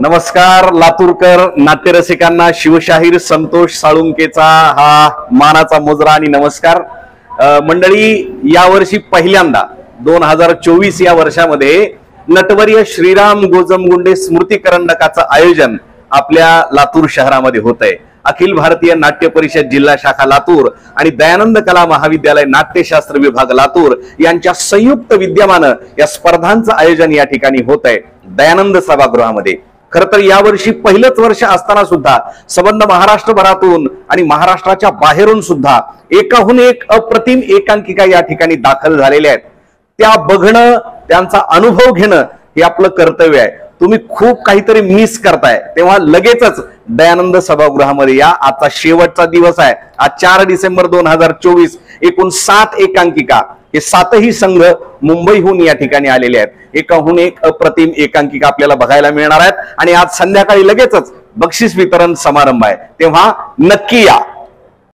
नमस्कार लातूरकर नाट्यरसिकांना शिवशाहीर संतोष साळुंकेचा हा मानाचा मुजरा आणि नमस्कार। मंडळी, यावर्षी पहिल्यांदा 2024 या वर्षामध्ये नटवर्य श्रीराम गोजमगुंडे स्मृती करंडकाचं आयोजन आपल्या लातूर शहरामध्ये होत आहे। अखिल भारतीय नाट्य परिषद जिल्हा शाखा लातूर आणि दयानंद कला महाविद्यालय नाट्यशास्त्र विभाग लातूर यांच्या संयुक्त विद्यमानं या स्पर्धांचं आयोजन या ठिकाणी होत आहे दयानंद सभागृहामध्ये। खरं तर यावर्षी पहिलंच वर्ष असताना सुद्धा संबंध महाराष्ट्रभरातून आणि महाराष्ट्राच्या बाहेरून सुद्धा एकाहून एक अप्रतिम एकांकिका या ठिकाणी दाखल झालेल्या आहेत। त्या बघणं, त्यांचा अनुभव घेणं हे आपलं कर्तव्य आहे। तुम्ही खूप काहीतरी मिस करताय तेव्हा लगेचच दयानंद सभागृहामध्ये या। आजचा शेवटचा दिवस आहे। आज 4 डिसेंबर 2024। एकूण 7 एकांकिका, हे 7ही संघ मुंबईहून या ठिकाणी आलेले आहेत। एकाहून एक अप्रतिम एकांकिका आपल्याला बघायला मिळणार आहेत आणि आज संध्याकाळी लगेचच बक्षीस वितरण समारंभ आहे, तेव्हा नक्की या।